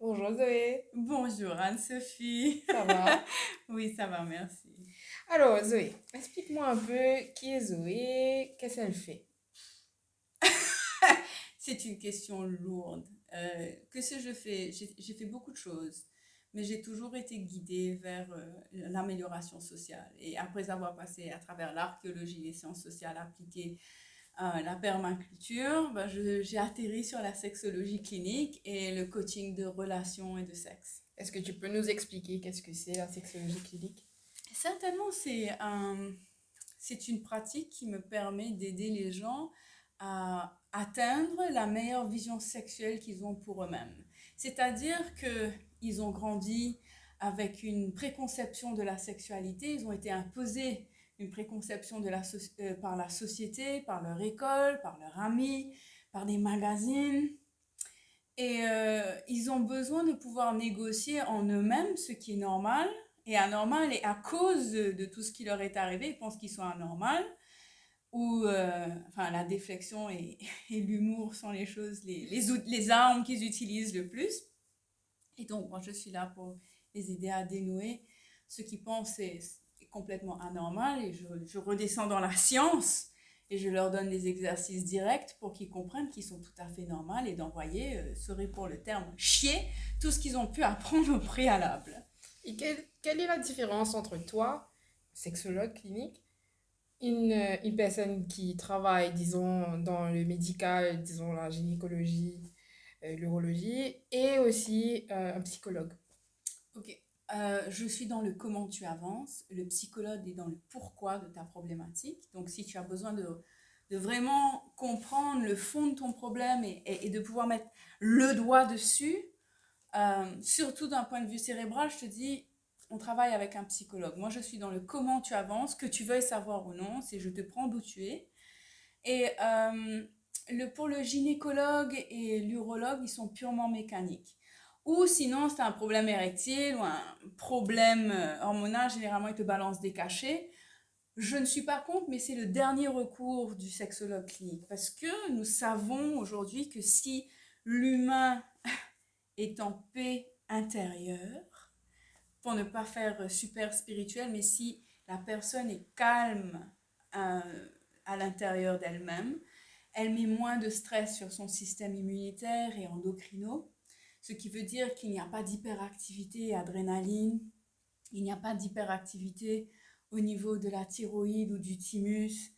Bonjour Zoé, Bonjour Anne-Sophie. ça va? Oui, ça va, merci. Alors Zoé, explique-moi un peu qui est Zoé, qu'est-ce qu'elle fait? C'est une question lourde. Que ce que je fais? J'ai fait beaucoup de choses, mais j'ai toujours été guidée vers l'amélioration sociale. Et après avoir passé à travers l'archéologie, les sciences sociales appliquées, la permaculture, ben, j'ai atterri sur la sexologie clinique et le coaching de relations et de sexe. Est-ce que tu peux nous expliquer qu'est-ce que c'est la sexologie clinique? Certainement, c'est une pratique qui me permet d'aider les gens à atteindre la meilleure vision sexuelle qu'ils ont pour eux-mêmes. C'est-à-dire qu'ils ont grandi avec une préconception de la sexualité, ils ont été imposés une préconception par la société, par leur école, par leurs amis, par des magazines. Et ils ont besoin de pouvoir négocier en eux-mêmes ce qui est normal et anormal. Et à cause de tout ce qui leur est arrivé, ils pensent qu'ils sont anormaux. Ou, enfin, la déflexion et, et l'humour sont les choses, les armes qu'ils utilisent le plus. Et donc, moi, je suis là pour les aider à dénouer ce qu'ils pensent est complètement anormal. Et je redescends dans la science et je leur donne des exercices directs pour qu'ils comprennent qu'ils sont tout à fait normaux et d'envoyer, serait pour le terme chier, tout ce qu'ils ont pu apprendre au préalable. Et quelle est la différence entre toi, sexologue clinique, une personne qui travaille, disons, dans le médical, disons la gynécologie, l'urologie, et aussi un psychologue? Ok. Je suis dans le comment tu avances, le psychologue est dans le pourquoi de ta problématique. Donc, si tu as besoin de vraiment comprendre le fond de ton problème et de pouvoir mettre le doigt dessus, surtout d'un point de vue cérébral, je te dis, on travaille avec un psychologue. Moi, je suis dans le comment tu avances, que tu veuilles savoir ou non, c'est je te prends d'où tu es. Et pour le gynécologue et l'urologue, ils sont purement mécaniques. Ou sinon, c'est un problème érectile ou un problème hormonal, généralement, ils te balancent des cachets. Je ne suis pas contre, mais c'est le dernier recours du sexologue clinique. Parce que nous savons aujourd'hui que si l'humain est en paix intérieure, pour ne pas faire super spirituel, mais si la personne est calme euh, à l'intérieur d'elle-même, elle met moins de stress sur son système immunitaire et endocrino, ce qui veut dire qu'il n'y a pas d'hyperactivité adrénaline, il n'y a pas d'hyperactivité au niveau de la thyroïde ou du thymus.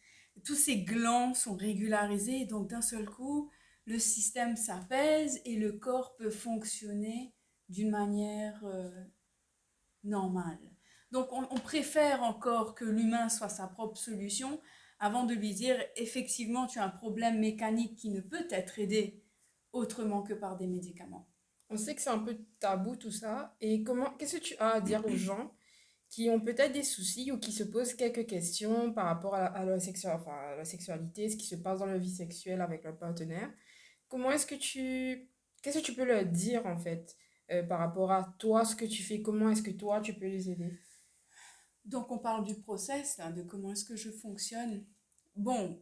Tous ces glands sont régularisés, donc d'un seul coup, le système s'apaise et le corps peut fonctionner d'une manière normale. Donc on préfère encore que l'humain soit sa propre solution avant de lui dire effectivement tu as un problème mécanique qui ne peut être aidé autrement que par des médicaments. On sait que c'est un peu tabou tout ça, et qu'est-ce que tu as à dire aux gens qui ont peut-être des soucis ou qui se posent quelques questions par rapport à enfin, à la sexualité, ce qui se passe dans leur vie sexuelle avec leur partenaire. Comment est-ce que qu'est-ce que tu peux leur dire en fait par rapport à toi, ce que tu fais, comment est-ce que toi tu peux les aider? Donc on parle du process, là, de comment est-ce que je fonctionne. Bon,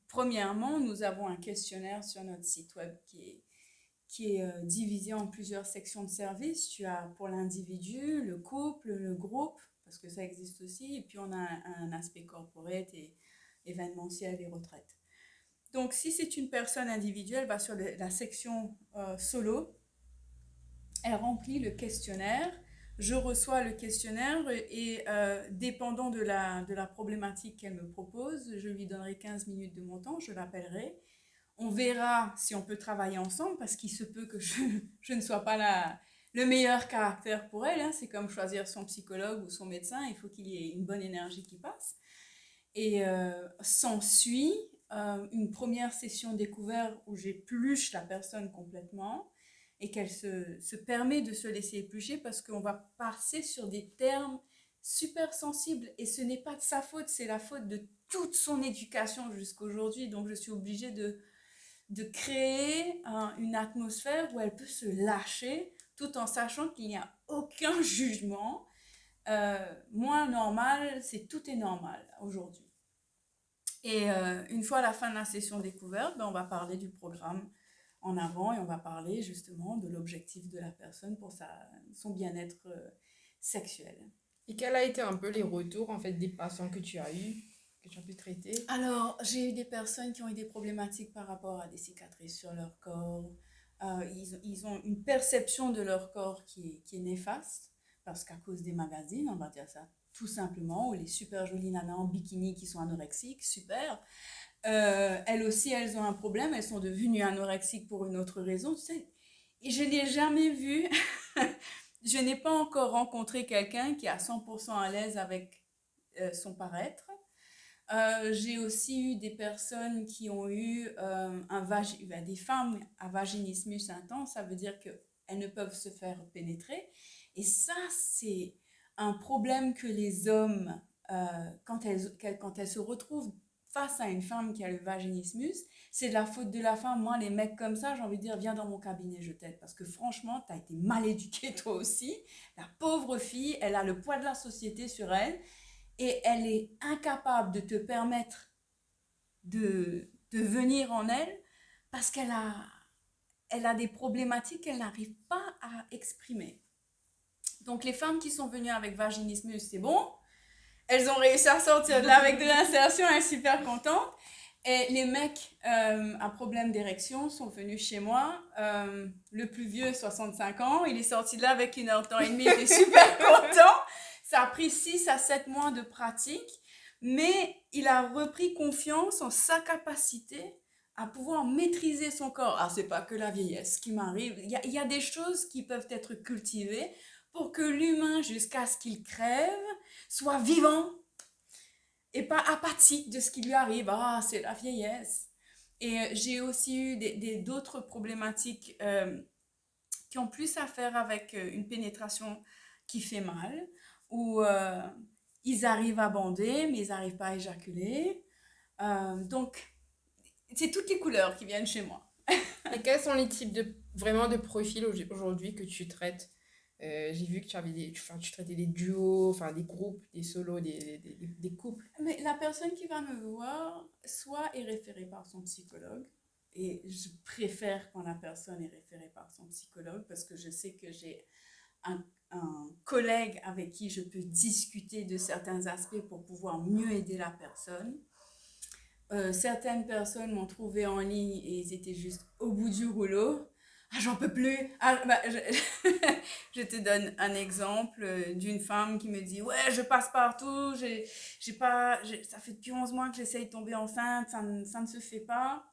premièrement, nous avons un questionnaire sur notre site web qui est divisé en plusieurs sections de services. Tu as pour l'individu, le couple, le groupe, parce que ça existe aussi, et puis on a un aspect corporate et événementiel et retraite. Donc si c'est une personne individuelle, va sur la section solo, elle remplit le questionnaire, je reçois le questionnaire et dépendant de la problématique qu'elle me propose, je lui donnerai 15 minutes de mon temps, je l'appellerai. On verra si on peut travailler ensemble parce qu'il se peut que je ne sois pas le meilleur caractère pour elle. Hein. C'est comme choisir son psychologue ou son médecin, il faut qu'il y ait une bonne énergie qui passe. Et s'ensuit une première session découverte où j'épluche la personne complètement et qu'elle se permet de se laisser éplucher parce qu'on va passer sur des termes super sensibles et ce n'est pas de sa faute, c'est la faute de toute son éducation jusqu'à aujourd'hui. Donc je suis obligée de créer une atmosphère où elle peut se lâcher tout en sachant qu'il n'y a aucun jugement. Moi, normal, c'est tout est normal aujourd'hui. Et une fois à la fin de la session découverte, ben, on va parler du programme en avant et on va parler justement de l'objectif de la personne pour son bien-être sexuel. Et quels a été un peu les retours en fait des patients que tu as eus, que tu as pu traiter? Alors, j'ai eu des personnes qui ont eu des problématiques par rapport à des cicatrices sur leur corps. Ils ont une perception de leur corps qui est néfaste, parce qu'à cause des magazines, on va dire ça tout simplement, ou les super jolies nanas en bikini qui sont anorexiques, super. Elles aussi, elles ont un problème, elles sont devenues anorexiques pour une autre raison, tu sais. Et je n'ai jamais vu, je n'ai pas encore rencontré quelqu'un qui est à 100% à l'aise avec son paraître. J'ai aussi eu des personnes qui ont eu des femmes à vaginismus intense, ça veut dire qu'elles ne peuvent se faire pénétrer. Et ça, c'est un problème que les hommes, quand elles se retrouvent face à une femme qui a le vaginismus, c'est de la faute de la femme. Moi, les mecs comme ça, j'ai envie de dire, viens dans mon cabinet, je t'aide. Parce que franchement, tu as été mal éduqué toi aussi. La pauvre fille, elle a le poids de la société sur elle et elle est incapable de te permettre de venir en elle parce elle a des problématiques qu'elle n'arrive pas à exprimer. Donc les femmes qui sont venues avec vaginismus, c'est bon. Elles ont réussi à sortir de là avec de l'insertion, elles sont super contentes. Et les mecs à problème d'érection sont venus chez moi. Le plus vieux, 65 ans, il est sorti de là avec 1 heure et demie, il était super content. Ça a pris 6 à 7 mois de pratique, mais il a repris confiance en sa capacité à pouvoir maîtriser son corps. Ah, c'est pas que la vieillesse qui m'arrive. Il y a des choses qui peuvent être cultivées pour que l'humain, jusqu'à ce qu'il crève, soit vivant et pas apathique de ce qui lui arrive. Ah, c'est la vieillesse. Et j'ai aussi eu d'autres problématiques qui ont plus à faire avec une pénétration qui fait mal, où ils arrivent à bander, mais ils n'arrivent pas à éjaculer. Donc, c'est toutes les couleurs qui viennent chez moi. Et quels sont les types vraiment de profils aujourd'hui que tu traites? J'ai vu que tu avais enfin, tu traitais des duos, enfin des groupes, des solos, des couples. Mais la personne qui va me voir, soit est référée par son psychologue, et je préfère quand la personne est référée par son psychologue parce que je sais que j'ai un collègue avec qui je peux discuter de certains aspects pour pouvoir mieux aider la personne. Certaines personnes m'ont trouvé en ligne et ils étaient juste au bout du rouleau. Ah, j'en peux plus. Ah, bah, je te donne un exemple d'une femme qui me dit ouais, je passe partout, j'ai pas, ça fait depuis 11 mois que j'essaye de tomber enceinte, ça ne se fait pas.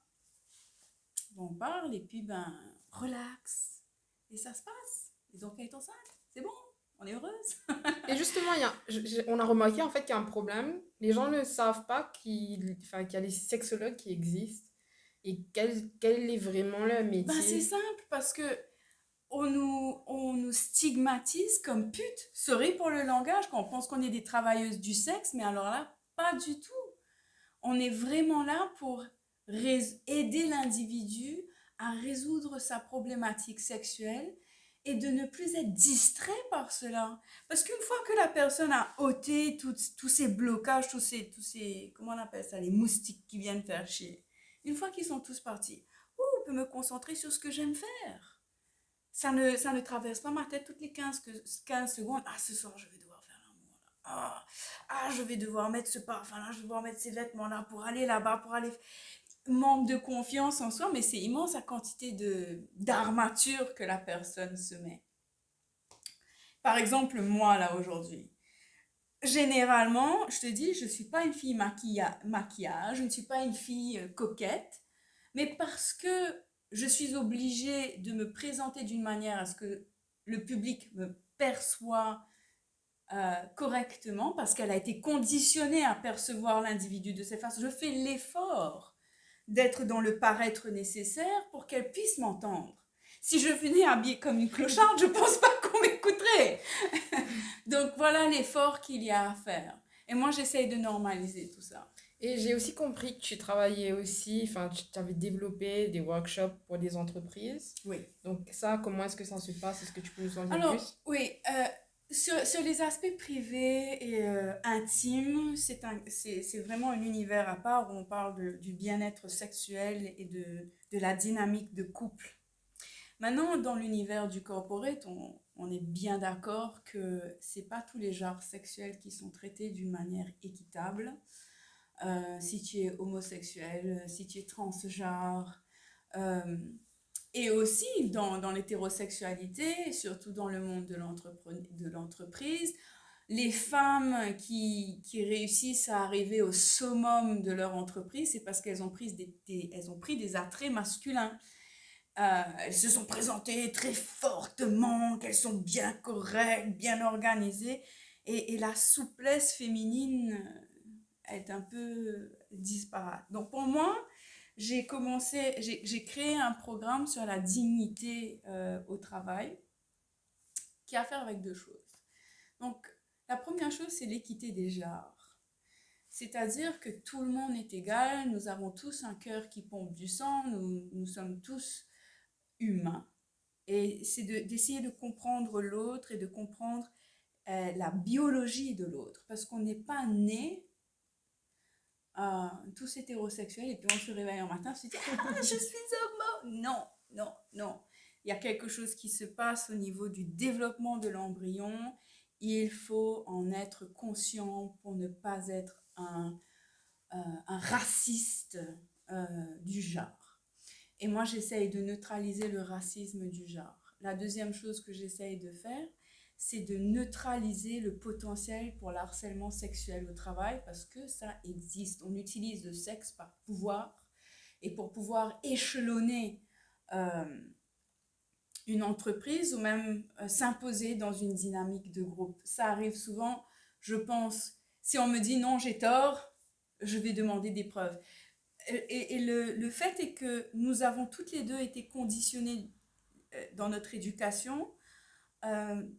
Bon, on parle et puis ben relax et ça se passe. Et donc elle est enceinte, c'est bon, on est heureuse. Et justement, on a remarqué en fait qu'il y a un problème. Les gens ne savent pas enfin, qu'il y a des sexologues qui existent et quel est vraiment leur Ben c'est métier. simple parce que on nous stigmatise comme pute. Sorry pour le langage, quand on pense qu'on est des travailleuses du sexe, mais alors là, pas du tout. On est vraiment là pour aider l'individu à résoudre sa problématique sexuelle et de ne plus être distrait par cela. Parce qu'une fois que la personne a ôté tous ces blocages, comment on appelle ça, les moustiques qui viennent faire chier, une fois qu'ils sont tous partis, je peux me concentrer sur ce que j'aime faire. Ça ne traverse pas ma tête toutes les 15 secondes. Ah, ce soir, je vais devoir faire l'amour. Je vais devoir mettre ce parfum-là, je vais devoir mettre ces vêtements-là pour aller là-bas, pour aller... Manque de confiance en soi, mais c'est immense la quantité d'armature que la personne se met. Par exemple, moi, là, aujourd'hui, généralement, je te dis, je ne suis pas une fille maquillage, je ne suis pas une fille coquette, mais parce que je suis obligée de me présenter d'une manière à ce que le public me perçoit correctement, parce qu'elle a été conditionnée à percevoir l'individu de cette façon. Je fais l'effort d'être dans le paraître nécessaire pour qu'elle puisse m'entendre. Si je venais habillée comme une clocharde, je ne pense pas qu'on m'écouterait. Donc voilà l'effort qu'il y a à faire. Et moi, j'essaye de normaliser tout ça. Et j'ai aussi compris que tu travaillais aussi, enfin, tu avais développé des workshops pour des entreprises. Oui. Donc ça, comment est-ce que ça se passe? Est-ce que tu peux nous en dire Alors, plus? oui, Sur les aspects privés et intimes, c'est vraiment un univers à part où on parle du bien-être sexuel et de la dynamique de couple. Maintenant, dans l'univers du corporate, on est bien d'accord que c'est pas tous les genres sexuels qui sont traités d'une manière équitable. Si tu es homosexuel, si tu es transgenre, euh, et aussi dans l'hétérosexualité, surtout dans le monde de l'entreprise, les femmes qui réussissent à arriver au summum de leur entreprise, c'est parce qu'elles ont elles ont pris des attraits masculins. Elles se sont présentées très fortement, qu'elles sont bien correctes, bien organisées, et la souplesse féminine est un peu disparate. Donc pour moi, j'ai créé un programme sur la dignité au travail qui a à faire avec deux choses. Donc la première chose, c'est l'équité des genres. C'est-à-dire que tout le monde est égal, nous avons tous un cœur qui pompe du sang, nous sommes tous humains. Et c'est d'essayer de comprendre l'autre et de comprendre la biologie de l'autre. Parce qu'on n'est pas né tous hétérosexuels et puis on se réveille un matin, on se dit ah, je suis homo. Non, non, non. Il y a quelque chose qui se passe au niveau du développement de l'embryon. Il faut en être conscient pour ne pas être un raciste du genre. Et moi, j'essaye de neutraliser le racisme du genre. La deuxième chose que j'essaye de faire, c'est de neutraliser le potentiel pour l'harcèlement sexuel au travail parce que ça existe. On utilise le sexe par pouvoir et pour pouvoir échelonner euh, une entreprise ou même s'imposer dans une dynamique de groupe. Ça arrive souvent, je pense, si on me dit non, j'ai tort, je vais demander des preuves. Et le fait est que nous avons toutes les deux été conditionnées dans notre éducation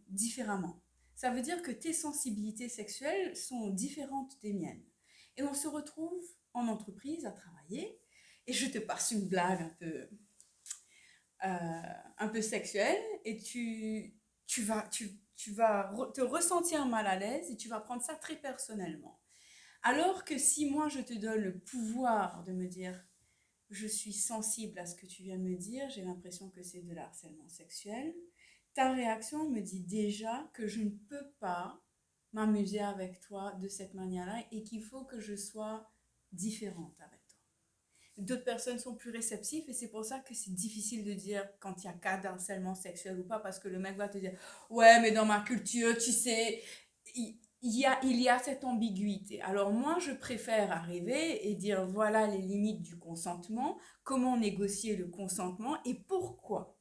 différemment. Ça veut dire que tes sensibilités sexuelles sont différentes des miennes. Et on se retrouve en entreprise à travailler. Et je te passe une blague un peu sexuelle. Et tu vas te ressentir mal à l'aise et tu vas prendre ça très personnellement. Alors que si moi je te donne le pouvoir de me dire je suis sensible à ce que tu viens de me dire, j'ai l'impression que c'est de l'harcèlement sexuel. Ta réaction me dit déjà que je ne peux pas m'amuser avec toi de cette manière-là et qu'il faut que je sois différente avec toi. D'autres personnes sont plus réceptives et c'est pour ça que c'est difficile de dire quand il y a cas d'harcèlement sexuel ou pas parce que le mec va te dire ouais mais dans ma culture tu sais il y a cette ambiguïté. Alors moi, je préfère arriver et dire voilà les limites du consentement, comment négocier le consentement et pourquoi.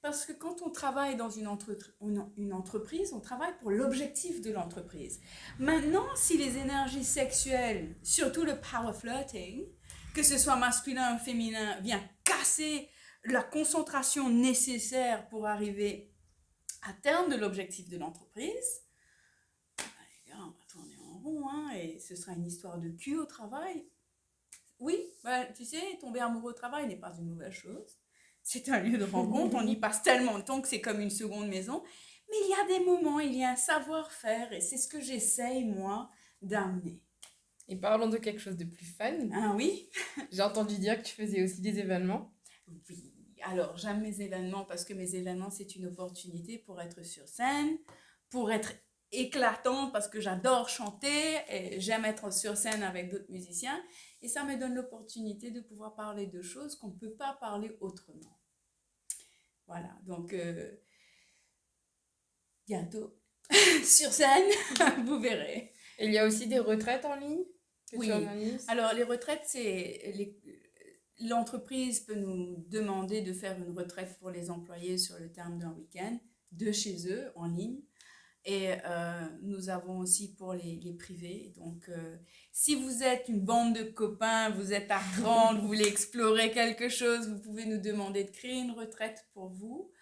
Parce que quand on travaille dans une entreprise, on travaille pour l'objectif de l'entreprise. Maintenant, si les énergies sexuelles, surtout le power flirting, que ce soit masculin ou féminin, vient casser la concentration nécessaire pour arriver à terme de l'objectif de l'entreprise, on va tourner en rond, hein, et ce sera une histoire de cul au travail. Oui, bah, tu sais, tomber amoureux au travail n'est pas une mauvaise chose. C'est un lieu de rencontre, on y passe tellement de temps que c'est comme une seconde maison. Mais il y a des moments, il y a un savoir-faire, et c'est ce que j'essaye, moi, d'amener. Et parlons de quelque chose de plus fun. Ah oui? J'ai entendu dire que tu faisais aussi des événements. Oui. Alors, j'aime mes événements parce que mes événements, c'est une opportunité pour être sur scène, pour être éclatante parce que j'adore chanter et j'aime être sur scène avec d'autres musiciens. Et ça me donne l'opportunité de pouvoir parler de choses qu'on ne peut pas parler autrement. Voilà, donc bientôt sur scène, vous verrez. Et il y a aussi des retraites en ligne que tu Oui, organises. alors les retraites, l'entreprise peut nous demander de faire une retraite pour les employés sur le terme d'un week-end de chez eux en ligne. Et nous avons aussi pour les privés. Donc, si vous êtes une bande de copains, vous êtes à 30, vous voulez explorer quelque chose, vous pouvez nous demander de créer une retraite pour vous.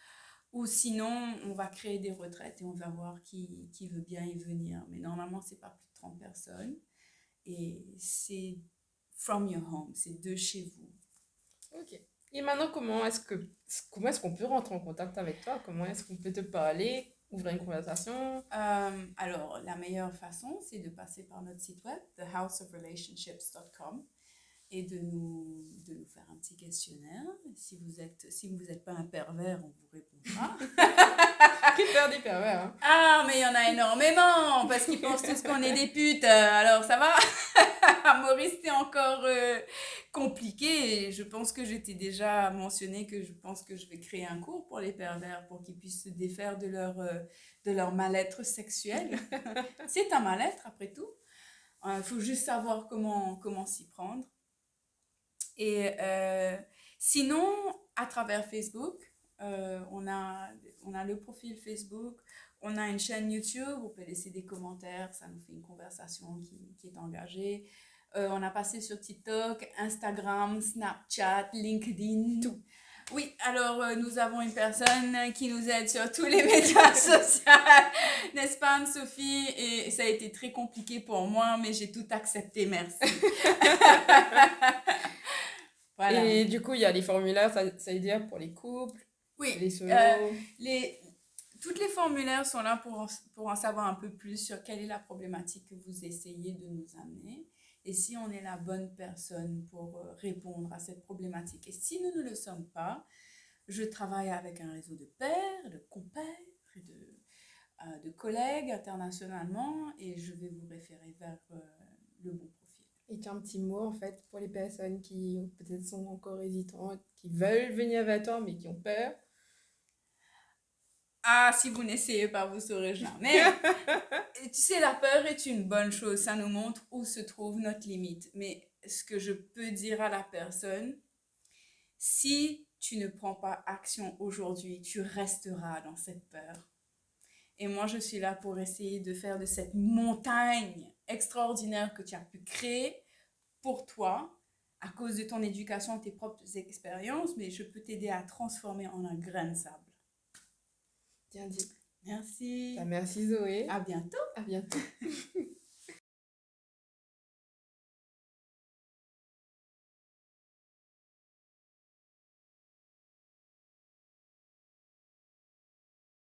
Ou sinon, on va créer des retraites et on va voir qui veut bien y venir. Mais normalement, c'est pas plus de 30 personnes. Et c'est from your home, c'est de chez vous. Ok. Et maintenant, comment est-ce qu'on peut rentrer en contact avec toi? Comment est-ce qu'on peut te parler? Ouvrir une conversation. Alors, la meilleure façon, c'est de passer par notre site web, thehouseofrelationships.com, et de nous faire un petit questionnaire. Si vous êtes pas un pervers, on vous répondra. Critères des pervers, hein. Ah, mais il y en a énormément, parce qu'ils pensent tous qu'on est des putes. Alors, ça va? Maurice, c'était encore compliqué. Et je pense que j'étais déjà mentionné que je pense que je vais créer un cours pour les pervers pour qu'ils puissent se défaire de leur mal-être sexuel. C'est un mal-être, après tout. Il faut juste savoir comment s'y prendre. Et sinon, à travers Facebook, on a le profil Facebook, on a une chaîne YouTube, on peut laisser des commentaires, ça nous fait une conversation qui est engagée. On a passé sur TikTok, Instagram, Snapchat, LinkedIn. Tout. Oui, alors nous avons une personne qui nous aide sur tous les médias sociaux, n'est-ce pas Anne-Sophie? Et ça a été très compliqué pour moi, mais j'ai tout accepté, merci. Voilà. Et du coup, il y a les formulaires, ça veut dire pour les couples, Oui, les solos. toutes les formulaires sont là pour en savoir un peu plus sur quelle est la problématique que vous essayez de nous amener et si on est la bonne personne pour répondre à cette problématique. Et si nous ne le sommes pas, je travaille avec un réseau de pairs, de compères et de collègues internationalement et je vais vous référer vers le bon profil. Et tu as un petit mot en fait pour les personnes qui peut-être sont encore hésitantes, qui veulent venir vers toi mais qui ont peur. Ah, si vous n'essayez pas, vous saurez jamais. Tu sais, la peur est une bonne chose. Ça nous montre où se trouve notre limite. Mais ce que je peux dire à la personne, si tu ne prends pas action aujourd'hui, tu resteras dans cette peur. Et moi, je suis là pour essayer de faire de cette montagne extraordinaire que tu as pu créer pour toi, à cause de ton éducation et tes propres expériences, mais je peux t'aider à transformer en un grain de sable. Bien dit. Merci. Merci Zoé. À bientôt. À bientôt.